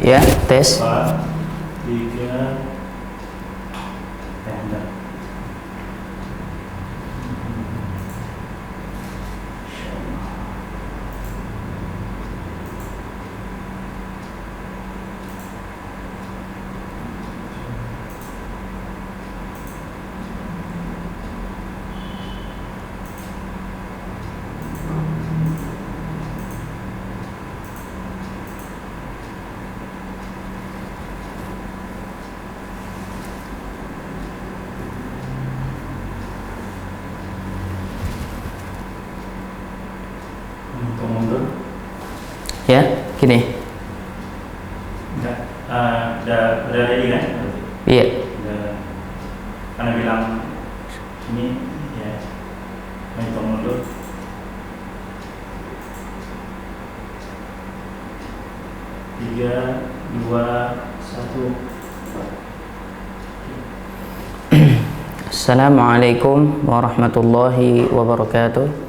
Ya, tes. 4, 3, tender. Untuk mundur. Ya, gini. Udah ready kan? Iya. Karena bilang ini ya, untuk mundur. 3, 2, 1. Assalamualaikum warahmatullahi wabarakatuh.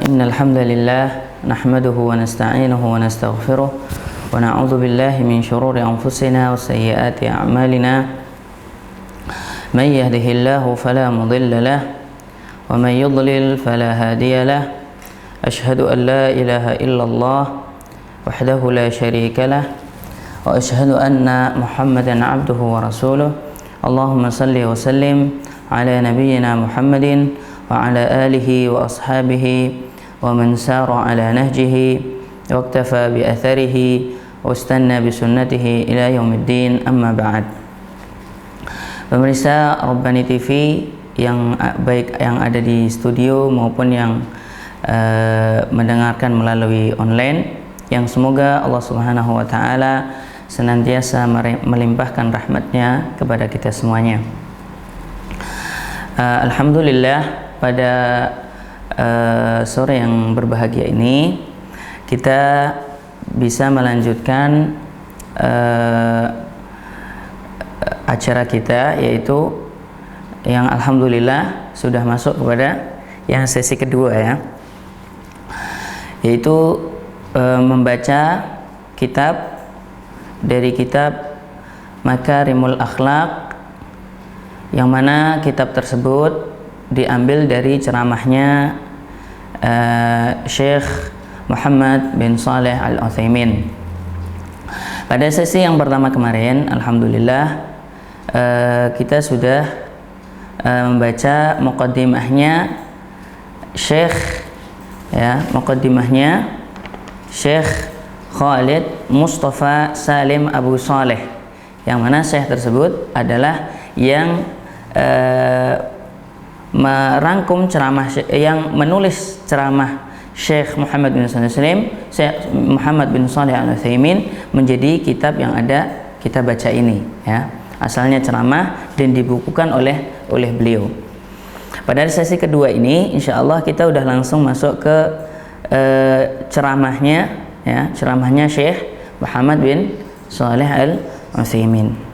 Innal hamdalillah nahmaduhu wa nasta'inuhu wa nastaghfiruh wa na'udzu billahi min shururi anfusina wa sayyiati a'malina. Man yahdihillahu fala mudilla lahu wa man yudlil fala hadiya lahu. Ashhadu an la ilaha illallah wahdahu la syarika lahu wa ashhadu anna Muhammadan 'abduhu wa rasuluh. Allahumma salli wa sallim ala nabiyyina Muhammadin wa ala alihi wa ashabihi wa man sara ala nahjihi wa iktafa bi atharihi wa istanna bi sunnatihi ila yaumiddin, amma ba'd. Pemirsa Rabbani TV yang baik yang ada di studio maupun yang mendengarkan melalui online, yang semoga Allah Subhanahu wa taala senantiasa melimpahkan rahmatnya kepada kita semuanya. Alhamdulillah, pada sore yang berbahagia ini kita bisa melanjutkan acara kita, yaitu yang alhamdulillah sudah masuk kepada yang sesi kedua ya, yaitu membaca kitab dari kitab Makarimul Akhlaq, yang mana kitab tersebut diambil dari ceramahnya Syekh Muhammad bin Shalih Al-Utsaimin. Pada sesi yang pertama kemarin, alhamdulillah kita sudah membaca muqaddimahnya Syekh Syekh Khalid Mustafa Salim Abu Saleh, yang mana Syekh tersebut adalah yang merangkum ceramah yang menulis ceramah Syekh Muhammad bin Shalih Al-Utsaimin menjadi kitab yang ada kita baca ini ya. Asalnya ceramah dan dibukukan oleh beliau. Pada sesi kedua ini insyaallah kita udah langsung masuk ke ceramahnya ya, ceramahnya Syekh Muhammad bin Shalih Al-Utsaimin.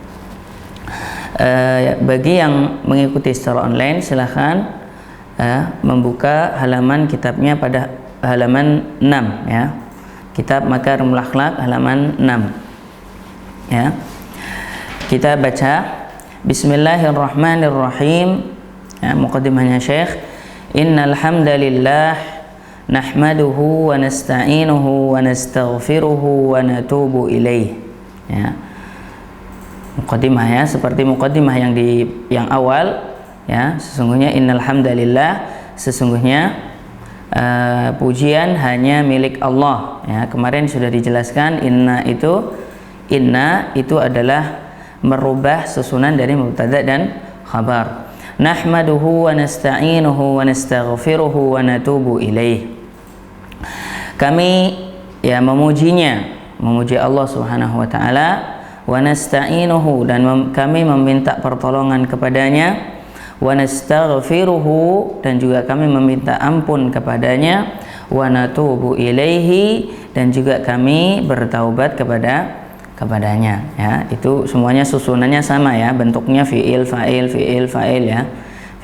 Bagi yang mengikuti secara online, silahkan membuka halaman kitabnya pada halaman 6 ya. Kitab Makarimul Akhlaq halaman 6 ya. Kita baca Bismillahirrahmanirrahim ya, muqaddimahnya Syekh. Innal hamdalillah nahmaduhu wa nasta'inuhu wa nastaghfiruhu wa natubu ilaih ya. Muqaddimah ya, seperti muqaddimah yang awal ya. Sesungguhnya innal hamdalillah, sesungguhnya pujian hanya milik Allah ya. Kemarin sudah dijelaskan inna itu adalah merubah susunan dari mubtada dan khabar. Nahmaduhu wa nasta'inuhu wa nastaghfiruhu wa natubu ilaih. Kami ya memuji Allah Subhanahu wa taala, wa nasta'inuhu, dan kami meminta pertolongan kepadanya, wa nastaghfiruhu, dan juga kami meminta ampun kepadanya, wa natubu ilaihi, dan juga kami bertaubat kepadanya ya. Itu semuanya susunannya sama ya, bentuknya fi'il fa'il ya,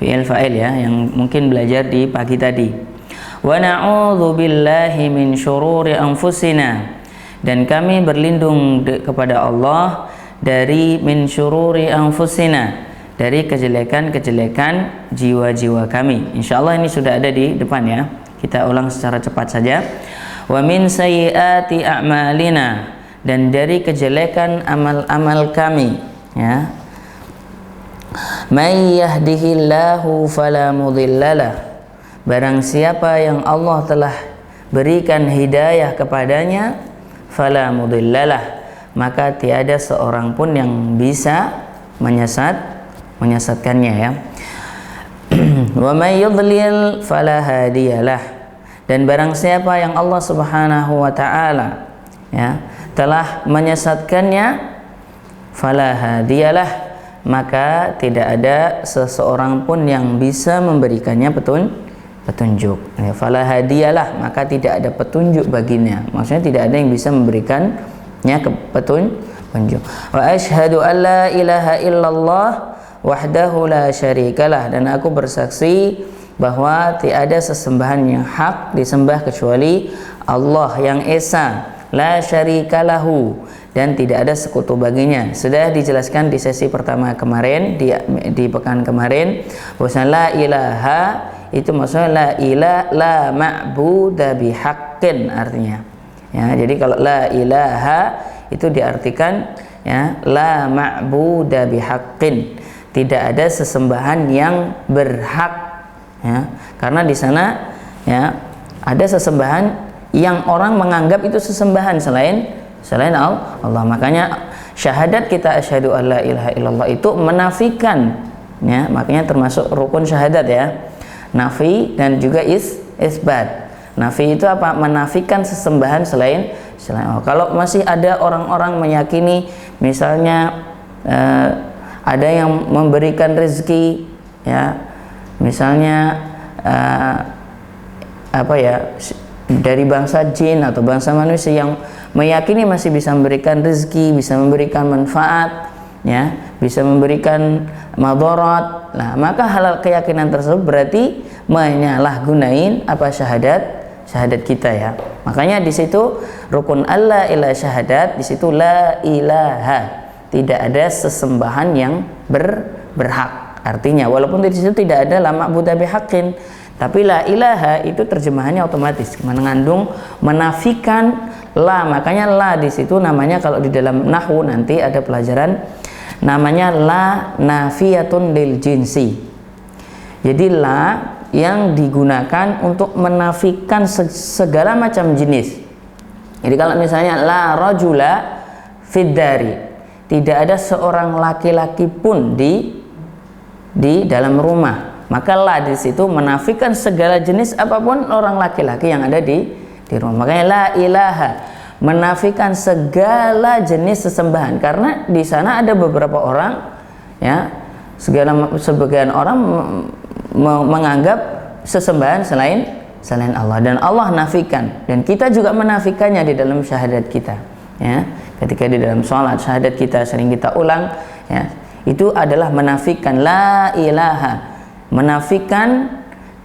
fi'il fa'il ya, yang mungkin belajar di pagi tadi. Wa na'udzu billahi min syururi anfusina, dan kami berlindung kepada Allah dari min syururi anfusina, dari kejelekan-kejelekan jiwa-jiwa kami. Insyaallah ini sudah ada di depan ya. Kita ulang secara cepat saja. Wa min sayyiati a'malina, dan dari kejelekan amal-amal kami, ya. May yahdihillahu fala mudhillalah, barang siapa yang Allah telah berikan hidayah kepadanya, fala mudhillalah, maka tiada seorang pun yang bisa menyesatkannya, ya. Wa may yudlil fala hadiyalah, dan barang siapa yang Allah Subhanahu wa taala, ya, telah menyesatkannya, fala hadiyalah, maka tidak ada seseorang pun yang bisa memberikannya petunjuk. Ya, fala hadiyalah, maka tidak ada petunjuk baginya. Maksudnya tidak ada yang bisa memberikannya petunjuk. Wa asyhadu an la ilaha illallah wahdahu la syarikalah, dan aku bersaksi bahwa tiada sesembahan yang hak disembah kecuali Allah yang esa, la syarikalahu, dan tidak ada sekutu baginya. Sudah dijelaskan di sesi pertama kemarin, di pekan kemarin, bahwa la ilaha itu maksudnya la ma'buda bihaqqin artinya. Ya, jadi kalau la ilaha itu diartikan, ya, la ma'buda bihaqqin, tidak ada sesembahan yang berhak, ya, karena di sana, ya, ada sesembahan yang orang menganggap itu sesembahan selain Allah. Makanya syahadat kita asyhadu alla ilaha illallah itu menafikan, ya, makanya termasuk rukun syahadat, ya, nafi dan juga isbat. Nafi itu apa? Menafikan sesembahan selain Allah. Kalau masih ada orang-orang meyakini misalnya ada yang memberikan rezeki, ya, misalnya dari bangsa jin atau bangsa manusia yang meyakini masih bisa memberikan rezeki, bisa memberikan manfaat, ya, bisa memberikan madarat. Nah, maka halal keyakinan tersebut berarti menyalahgunain apa syahadat kita, ya. Makanya di situ rukun alla ilaha syahadat, di situ la ilaha, tidak ada sesembahan yang berhak. Artinya walaupun di situ tidak ada la ma'budu bihaqqin, tapi la ilaha itu terjemahannya otomatis mengandung menafikan la. Makanya la di situ namanya, kalau di dalam nahwu nanti ada pelajaran namanya la nafiyatun lil jinsi. Jadi la yang digunakan untuk menafikan segala macam jenis. Jadi kalau misalnya la rajula fid dari, tidak ada seorang laki-laki pun di dalam rumah, maka la di situ menafikan segala jenis apapun orang laki-laki yang ada di rumah. Makanya la ilaha menafikan segala jenis sesembahan, karena di sana ada beberapa orang, ya, sebagian orang menganggap sesembahan selain Allah, dan Allah nafikan, dan kita juga menafikannya di dalam syahadat kita, ya. Ketika di dalam sholat syahadat kita sering kita ulang, ya, itu adalah menafikan la ilaha, menafikan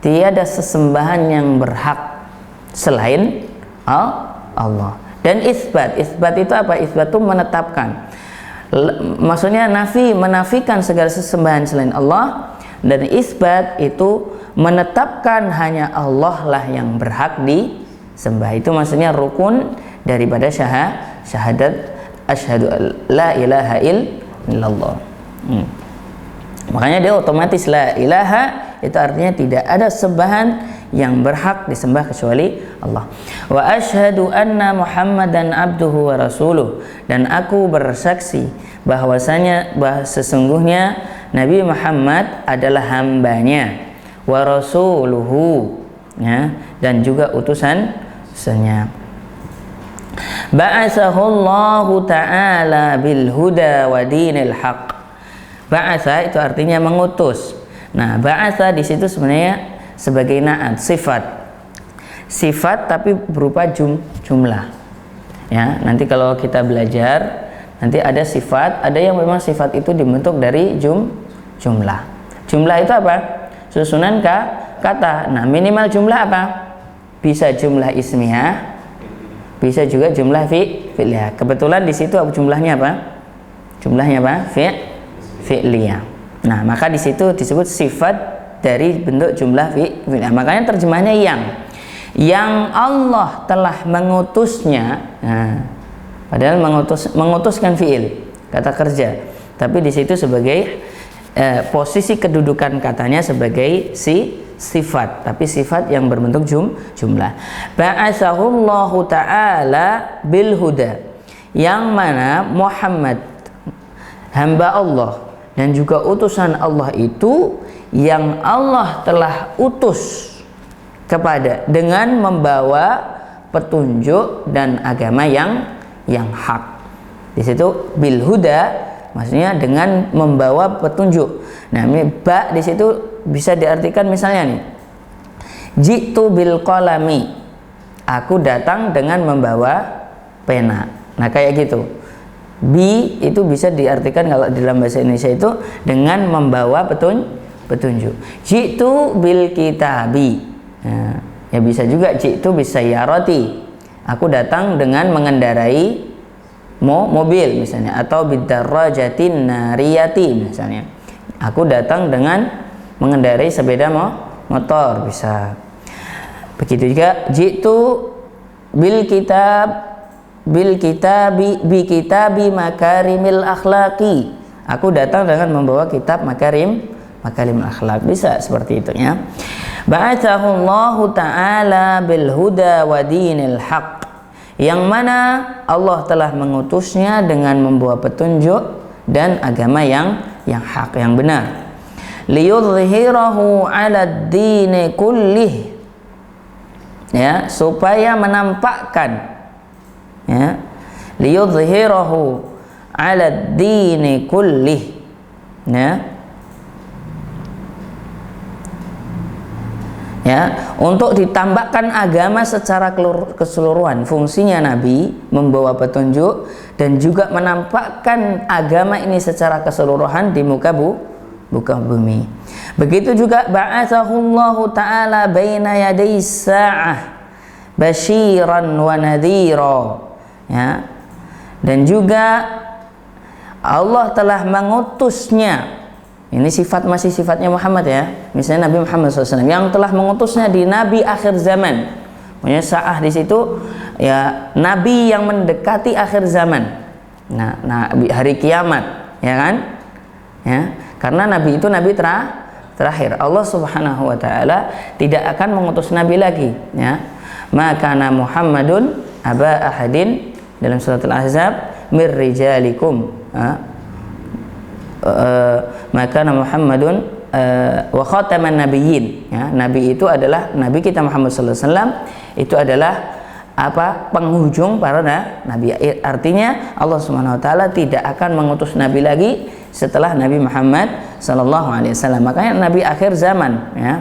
tiada sesembahan yang berhak selain Allah. Dan isbat itu apa? Isbat itu menetapkan. Maksudnya nafi menafikan segala sesembahan selain Allah, dan isbat itu menetapkan hanya Allah lah yang berhak disembah. Itu maksudnya rukun daripada syahadat asyhadu la ilaha illallah. Makanya dia otomatis la ilaha itu artinya tidak ada sembahan yang berhak disembah kecuali Allah. Wa asyhadu anna Muhammadan abduhu wa rasuluh, dan aku bersaksi bahwasanya sesungguhnya Nabi Muhammad adalah hambanya, wa rasuluhu, ya, dan juga utusannya. Ba'atsahullahu ta'ala bil huda wa dinil haq. Ba'atsa itu artinya mengutus. Nah, ba'atsa di situ sebenarnya sebagai naat, sifat tapi berupa jumlah. Ya, nanti kalau kita belajar nanti ada sifat, ada yang memang sifat itu dibentuk dari jumlah. Jumlah itu apa? Susunan kata. Nah, minimal jumlah apa? Bisa jumlah ismiyah, bisa juga jumlah fi'liyah. Kebetulan di situ jumlahnya apa? Jumlahnya apa? Fi'liyah. Nah, maka di situ disebut sifat dari bentuk jumlah fi'liyah. Makanya terjemahnya yang Allah telah mengutusnya. Nah, padahal mengutuskan fi'il, kata kerja. Tapi di situ sebagai posisi kedudukan katanya sebagai sifat, tapi sifat yang berbentuk jumlah. Ba'atsahullahu ta'ala bil huda, yang mana Muhammad hamba Allah dan juga utusan Allah itu yang Allah telah utus kepada dengan membawa petunjuk dan agama yang hak. Di situ bil huda maksudnya dengan membawa petunjuk. Nah, ba di situ bisa diartikan misalnya nih, jitu bil qalami, aku datang dengan membawa pena. Nah, kayak gitu. Bi itu bisa diartikan kalau dalam bahasa Indonesia itu dengan membawa petunjuk. Jitu bil kitabi. Nah, ya bisa juga jitu bisa yaroti, aku datang dengan mengendarai mobil misalnya, atau bidarrajatin nariyati misalnya, aku datang dengan mengendarai sepeda motor, bisa. Begitu juga jitu bil kitabi bi kitabi makarimil akhlaqi, aku datang dengan membawa kitab makarim akhlak, bisa seperti itu ya. Ba'atsahullahu ta'ala bil huda wa dinil haq, yang mana Allah telah mengutusnya dengan membawa petunjuk dan agama yang hak, yang benar. Liyudhhirahu 'ala ad-dini kullih, ya, supaya menampakkan, ya, liyudhhirahu 'ala ad-dini kullih, ya, untuk ditambahkan agama secara keseluruhan. Fungsinya Nabi membawa petunjuk dan juga menampakkan agama ini secara keseluruhan di muka bumi. Begitu juga ba'atsahullahu ta'ala baina yaday sa'ah basyiran wa nadhira, ya, dan juga Allah telah mengutusnya. Ini masih sifatnya Muhammad, ya. Misalnya Nabi Muhammad SAW yang telah mengutusnya di Nabi akhir zaman. Punya sa'ah di situ, ya, Nabi yang mendekati akhir zaman. Nah, hari kiamat, ya kan? Ya, karena Nabi itu Nabi terakhir. Allah Subhanahu Wa Taala tidak akan mengutus Nabi lagi, ya. Maka Muhammadun aba ahadin dalam surat Al-Ahzab mir rijalikum, maka Muhammadun wa khataman nabiyyin, ya, Nabi itu adalah Nabi kita Muhammad sallallahu alaihi wasallam itu adalah apa? Penghujung para nabi. Artinya Allah Subhanahu wa taala tidak akan mengutus nabi lagi setelah Nabi Muhammad sallallahu alaihi wasallam. Makanya nabi akhir zaman, ya.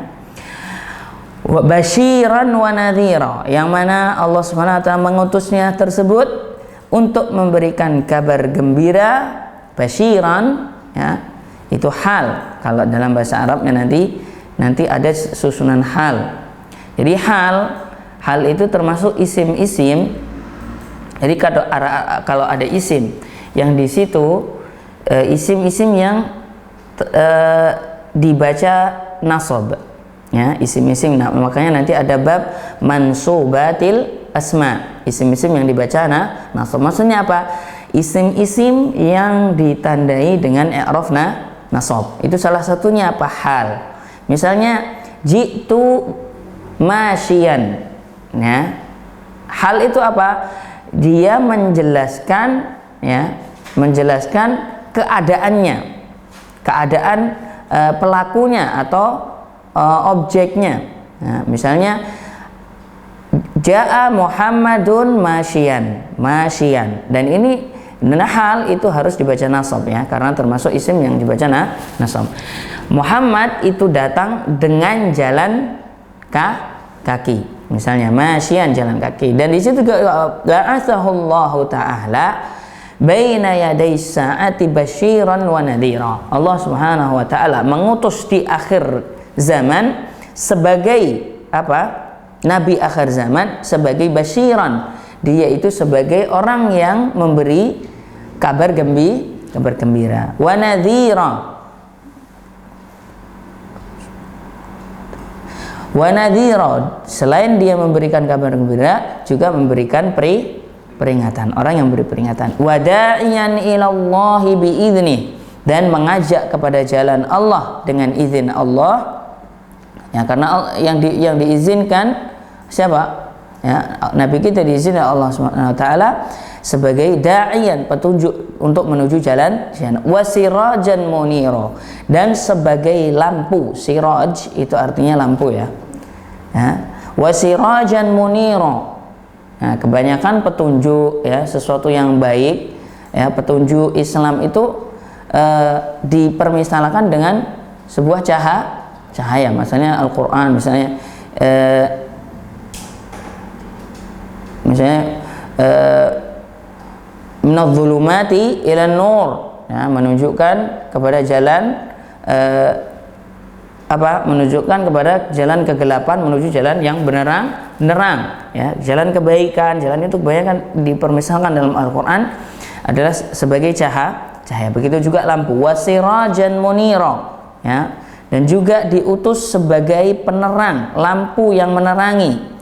Wa basyiran wa nadhira, yang mana Allah Subhanahu wa taala mengutusnya tersebut untuk memberikan kabar gembira. Basyiran, ya, itu hal. Kalau dalam bahasa Arabnya nanti ada susunan hal. Jadi hal itu termasuk isim-isim. Jadi kalau ada isim yang di situ isim-isim yang dibaca nasab, ya, isim-isim. Nah, makanya nanti ada bab mansubatil asma, isim-isim yang dibaca nasab. Maksudnya apa? Isim-isim yang ditandai dengan i'raf nasab. Itu salah satunya apa? Hal. Misalnya jitu masyian, ya. Hal itu apa? Dia menjelaskan, ya, menjelaskan keadaannya, keadaan pelakunya atau objeknya. Nah, misalnya jaa Muhammadun masyian, dan ini hal itu harus dibaca nasab, ya, karena termasuk isim yang dibaca nasab. Muhammad itu datang dengan jalan kaki, misalnya masyian, jalan kaki. Dan di situ juga ba'atsahullahu ta'ala baina yaday sa'ati basyiran wa nadhira. Allah Subhanahu wa taala mengutus di akhir zaman sebagai apa? Nabi akhir zaman sebagai basyiran, dia itu sebagai orang yang memberi kabar gembira. Wa nadhira. Wa nadhira, selain dia memberikan kabar gembira, juga memberikan peringatan, orang yang beri peringatan. Wa da'iyan ilallahi biidnih, dan mengajak kepada jalan Allah dengan izin Allah. Ya, karena yang diizinkan siapa? Ya, Nabi kita diizinkan Allah Subhanahu wa taala sebagai da'iyan, petunjuk untuk menuju jalan wa sirajan munira, dan sebagai lampu. Siraj itu artinya lampu ya. Wa sirajan munira. Nah, kebanyakan petunjuk ya, sesuatu yang baik ya, petunjuk Islam itu dipermisalkan dengan sebuah cahaya. Misalnya Al-Qur'an, misalnya minadh-dhulumati ilan nur, ya, menunjukkan kepada jalan menunjukkan kepada jalan kegelapan menuju jalan yang benerang ya, jalan kebaikan. Jalan itu kebanyakan dipermisalkan dalam Al-Qur'an adalah sebagai cahaya. Begitu juga lampu, wasirajan munira, ya, dan juga diutus sebagai penerang, lampu yang menerangi.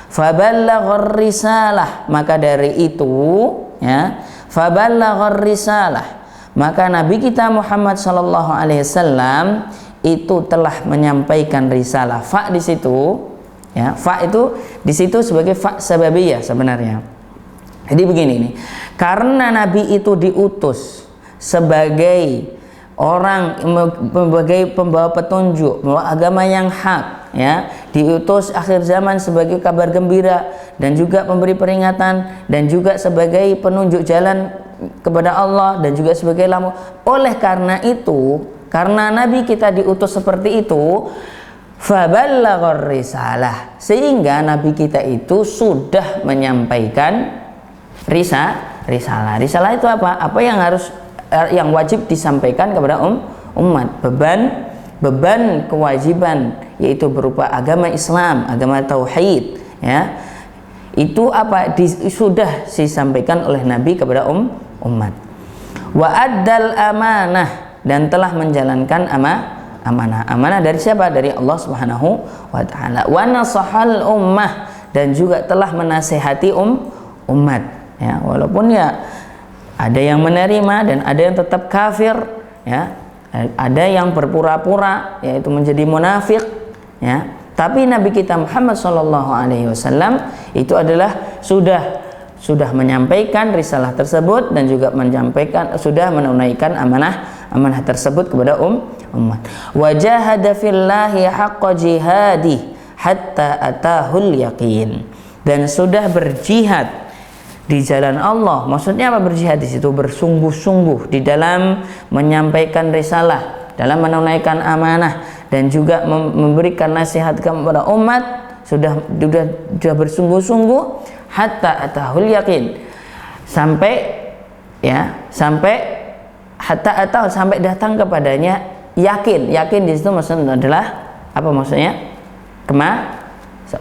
Faballaghar risalah, maka dari itu ya, faballaghar risalah, maka Nabi kita Muhammad sallallahu alaihi wasallam itu telah menyampaikan risalah. Fa di situ ya, fa itu di situ sebagai fa sababiyah sebenarnya. Jadi begini nih, karena Nabi itu diutus sebagai orang, sebagai pembawa petunjuk, membawa agama yang hak ya, diutus akhir zaman sebagai kabar gembira dan juga pemberi peringatan, dan juga sebagai penunjuk jalan kepada Allah, dan juga sebagai lampu. Oleh karena itu, karena Nabi kita diutus seperti itu, faballaghar risalah, sehingga Nabi kita itu sudah menyampaikan risalah. Risalah itu apa? Apa yang wajib disampaikan kepada umat. Beban kewajiban, yaitu berupa agama Islam, agama tauhid, ya. Itu sudah disampaikan oleh Nabi kepada umat. Wa addal amanah, dan telah menjalankan amanah dari siapa? Dari Allah Subhanahu wa taala. Wa nasahal ummah, dan juga telah menasihati umat ya, walaupun ya ada yang menerima dan ada yang tetap kafir ya, ada yang berpura-pura yaitu menjadi munafik ya. Tapi Nabi kita Muhammad sallallahu alaihi wasallam itu adalah sudah menyampaikan risalah tersebut, dan juga sudah menunaikan amanah tersebut kepada umat. Wa jahada fillahi haqqa jihadi hatta atahul yaqin, dan sudah berjihad di jalan Allah. Maksudnya apa berjihad di situ? Bersungguh-sungguh di dalam menyampaikan risalah, dalam menunaikan amanah, dan juga memberikan nasihat kepada umat. Sudah bersungguh-sungguh hatta atahul yakin, sampai datang kepadanya yakin. Yakin di situ maksudnya adalah apa? Maksudnya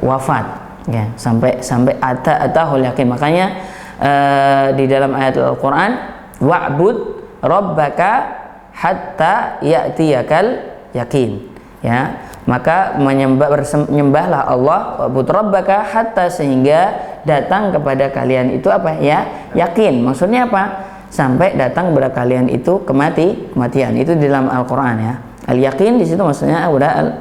wafat ya, sampai atahul yakin. Makanya di dalam ayat Al-Qur'an, wa'bud rabbaka hatta ya'tiyakal yakin ya, maka menyembahlah Allah, wa'bud rabbaka hatta, sehingga datang kepada kalian itu apa ya? Yakin. Maksudnya apa? Sampai datang kepada kalian itu kematian. Itu di dalam Al-Qur'an ya. Al-yakin di situ maksudnya udah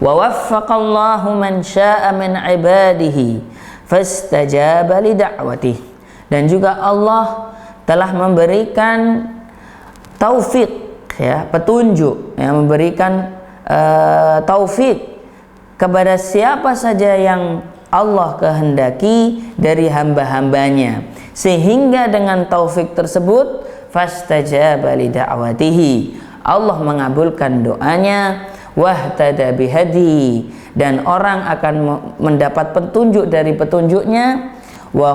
wa waffaqallahu man syaa'a min ibadihi fastajaba li da'watihi, dan juga Allah telah memberikan taufik ya, petunjuk ya, memberikan taufik kepada siapa saja yang Allah kehendaki dari hamba-hambanya, sehingga dengan taufik tersebut fastajaba li da'watihi, Allah mengabulkan doanya, wahtada bihadi, dan orang akan mendapat petunjuk dari petunjuknya, wa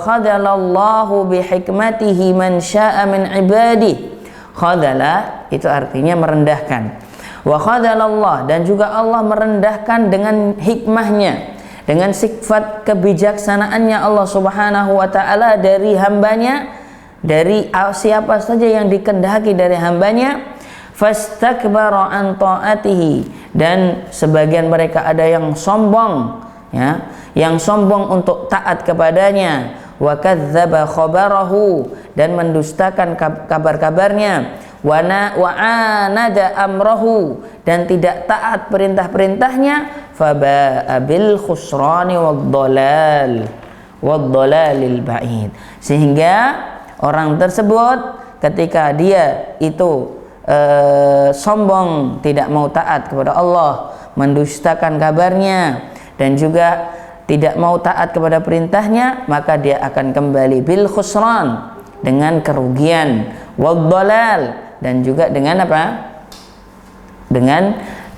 khadalallahu bihikmatihi man syaa'a min ibadihi. Khadala itu artinya merendahkan. Wa khadalallah, dan juga Allah merendahkan dengan hikmahnya, dengan sifat kebijaksanaannya Allah Subhanahu wa taala dari hambanya, dari siapa saja yang dikehendaki dari hambanya. Fastakbara an ta'atihi, dan sebagian mereka ada yang sombong, ya, yang sombong untuk taat kepadanya. Wa kadzdzaba khabarahu, dan mendustakan kabar-kabarnya. Wa anada amrahu, dan tidak taat perintah-perintahnya. Faba'a bil khusrani wad-dhalalil ba'id, sehingga orang tersebut ketika dia itu sombong, tidak mau taat kepada Allah, mendustakan kabarnya, dan juga tidak mau taat kepada perintahnya, maka dia akan kembali bil khusran, dengan kerugian, wad-dhalal, dan juga dengan apa?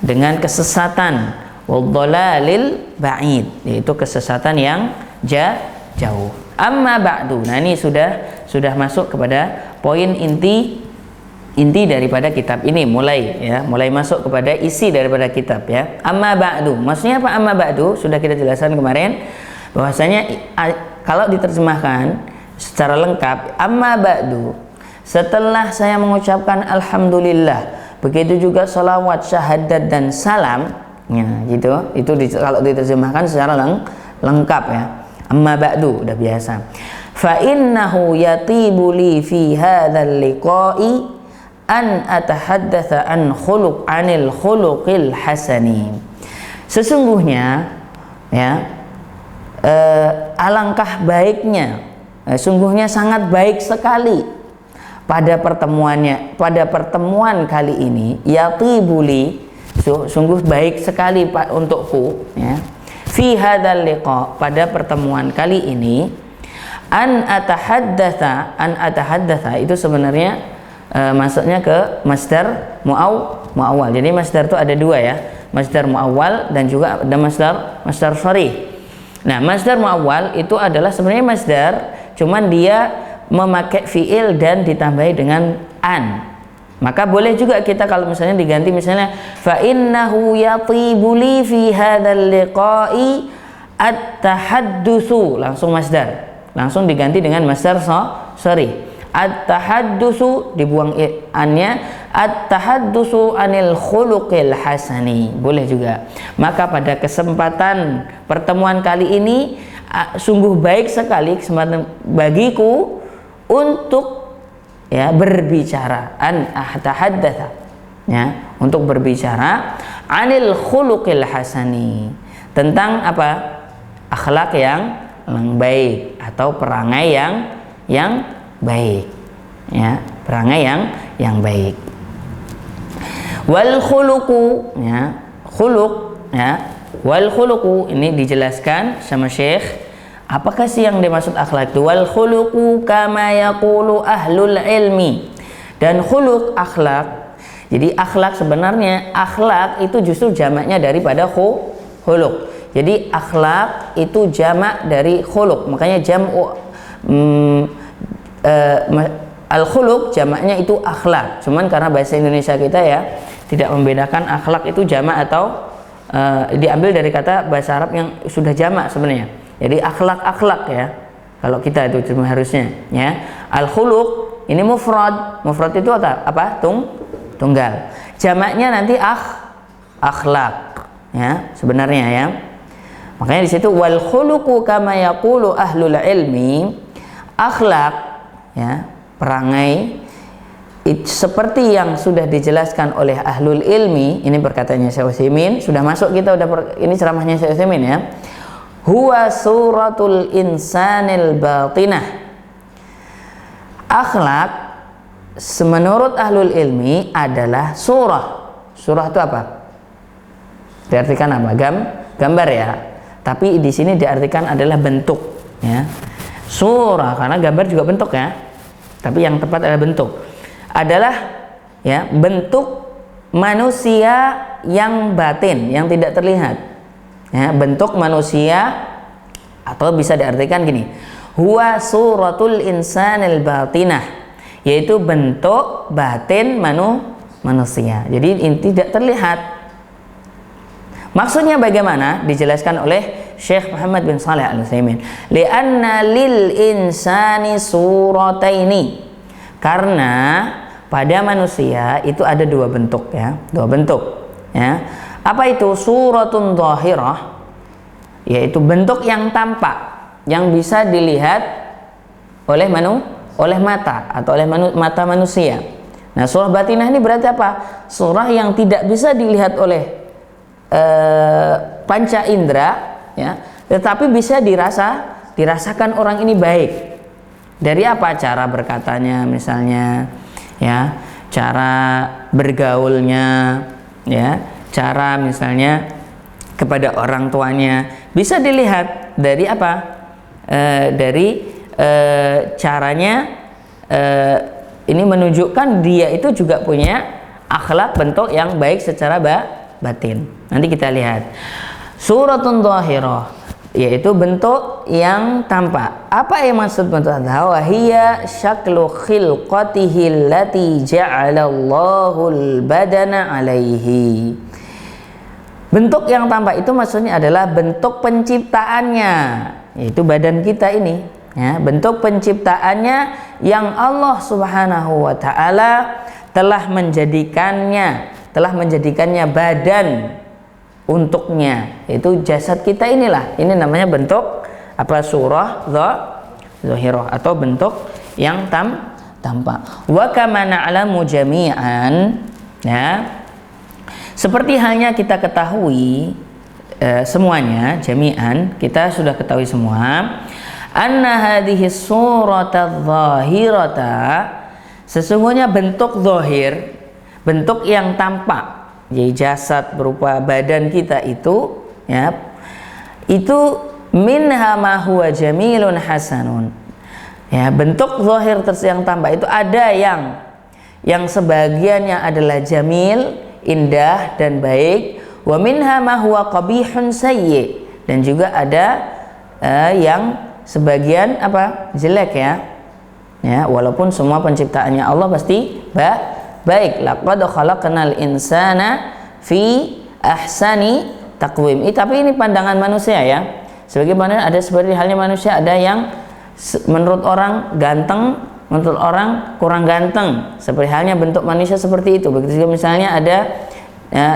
Dengan kesesatan, wad-dhalalil ba'id, yaitu kesesatan yang jauh. Amma ba'du. Nah, ini sudah masuk kepada poin inti daripada kitab ini, mulai masuk kepada isi daripada kitab, ya. Amma ba'du, maksudnya apa amma ba'du? Sudah kita jelaskan kemarin bahwasanya kalau diterjemahkan secara lengkap, amma ba'du, setelah saya mengucapkan alhamdulillah, begitu juga salawat, syahadat, dan salam, ya, gitu. Kalau diterjemahkan secara lengkap, ya. Amma ba'du udah biasa. Fa innahu yatibu li fi hadzal liqa'i an atahaddatsa anil khuluqil hasani. Sesungguhnya, ya, alangkah baiknya, sungguhnya sangat baik sekali pada pertemuan kali ini, yatibuli, sungguh baik sekali untukku, ya, fi hadzal liqa, pada pertemuan kali ini, an atahaddatsa itu sebenarnya masuknya ke masdar muawwal. Jadi masdar itu ada dua, ya, masdar muawwal dan juga ada masdar sharih. Nah, masdar muawwal itu adalah sebenarnya masdar, cuman dia memakai fiil dan ditambahi dengan an. Maka boleh juga kita kalau misalnya diganti, misalnya fa innahu yatibu li fi hadzal liqa'i at-tahaddutsu, langsung masdar, langsung diganti dengan masdar sharih. At-tahaddusu, dibuang annya, at-tahaddusu anil khuluqil hasani, boleh juga. Maka pada kesempatan pertemuan kali ini sungguh baik sekali kesempatan bagiku untuk, ya, berbicara tahaddatsa, ya, untuk berbicara anil khuluqil hasani, tentang apa? Akhlak yang baik atau perangai yang baik, ya, perangai yang baik. Wal khuluqu, ya, khuluq, ya, wal khuluqu ini dijelaskan sama Syekh, apakah sih yang dimaksud akhlak itu? Wal khuluqu kama yaqulu ahlul ilmi, dan khuluq akhlak. Jadi akhlak, sebenarnya akhlak itu justru jamaknya daripada khuluq. Jadi akhlak itu jamak dari khuluq, makanya jam'u al-khuluq jamaknya itu akhlak. Cuman karena bahasa Indonesia kita, ya, tidak membedakan akhlak itu jamak atau diambil dari kata bahasa Arab yang sudah jamak sebenarnya. Jadi akhlak, ya, kalau kita itu cuma harusnya, ya. Al-khuluq ini mufrad itu apa? Tunggal. Jamaknya nanti akhlak, ya, sebenarnya, ya. Makanya di situ wal khuluqu kama yaqulu ahlul ilmi, akhlak, ya, perangai seperti yang sudah dijelaskan oleh ahlul ilmi. Ini perkataannya Syekh Utsaimin, sudah masuk kita ini ceramahnya Syekh Utsaimin, ya. Huwa suratul insanil batinah. Akhlak menurut ahlul ilmi adalah surah. Surah itu apa? Diartikan apa? Gambar, ya. Tapi di sini diartikan adalah bentuk, ya. Surah karena gambar juga bentuk, ya, tapi yang tepat adalah bentuk, adalah, ya, bentuk manusia yang batin, yang tidak terlihat, ya, bentuk manusia, atau bisa diartikan gini, huwa suratul insanil batinah, yaitu bentuk batin manusia. Jadi ini tidak terlihat. Maksudnya bagaimana? Dijelaskan oleh Syekh Muhammad bin Shalih Al-Utsaimin. Li'anna lil insani surataini. Karena pada manusia itu ada dua bentuk ya, dua bentuk ya. Apa itu? Suratun dhahirah, yaitu bentuk yang tampak, yang bisa dilihat oleh mata atau oleh mata manusia. Nah, surah batinah ini berarti apa? Surah yang tidak bisa dilihat oleh panca indera ya, tetapi bisa dirasakan orang ini baik. Dari apa? Cara berkatanya misalnya ya, cara bergaulnya ya, cara misalnya kepada orang tuanya bisa dilihat dari apa? Dari caranya ini menunjukkan dia itu juga punya akhlak, bentuk yang baik secara batin. Nanti kita lihat suratun dhahirah, yaitu bentuk yang tampak. Apa yang maksud bentuk tampak? Wa hiya syaklu khilqatihi allati ja'alallahu al-badana 'alaihi. Bentuk yang tampak itu maksudnya adalah bentuk penciptaannya, yaitu badan kita ini ya, bentuk penciptaannya yang Allah Subhanahu wa taala telah menjadikannya badan untuknya, yaitu jasad kita inilah. Ini namanya bentuk apa? Surah dhahirah atau bentuk yang tampak. Wa kama na'lamu jami'an ya, seperti halnya kita ketahui semuanya, jami'an kita sudah ketahui semua, anna hadhihi surata dhahirata, sesungguhnya bentuk zahir, bentuk yang tampak, yaitu jasad berupa badan kita itu ya, itu minha ma huwa jamilun hasanun ya, bentuk zahir yang tampak itu ada yang sebagiannya adalah jamil, indah dan baik, wa minha ma huwa qabihun sayyi, dan juga ada yang sebagian apa? Jelek ya, walaupun semua penciptaannya Allah pasti baik. Laqad khalaqnal insana fi ahsani taqwim. Tapi ini pandangan manusia ya. Sebagaimana ada seperti halnya manusia, ada yang menurut orang ganteng, menurut orang kurang ganteng. Seperti halnya bentuk manusia seperti itu. Begitu juga misalnya ada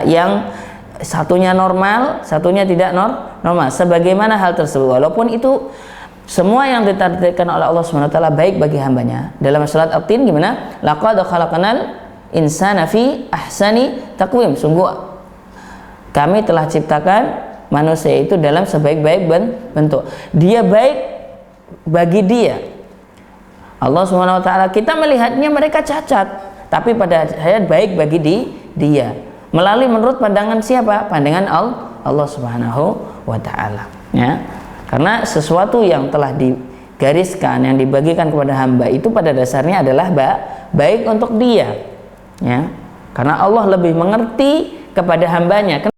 yang satunya normal, satunya tidak normal. Sebagaimana hal tersebut, walaupun itu semua yang ditakdirkan oleh Allah SWT baik bagi hambanya. Dalam surat At-Tin gimana? Laqad khalaqnal insana fi ahsani taqwim. Sungguh kami telah ciptakan manusia itu dalam sebaik-baik bentuk. Dia baik bagi dia. Allah SWT, kita melihatnya mereka cacat, tapi pada hayat baik bagi dia. Melalui menurut pandangan siapa? Pandangan Allah Subhanahu wa taala ya. Karena sesuatu yang telah digariskan, yang dibagikan kepada hamba itu pada dasarnya adalah baik untuk dia ya. Karena Allah lebih mengerti kepada hambanya.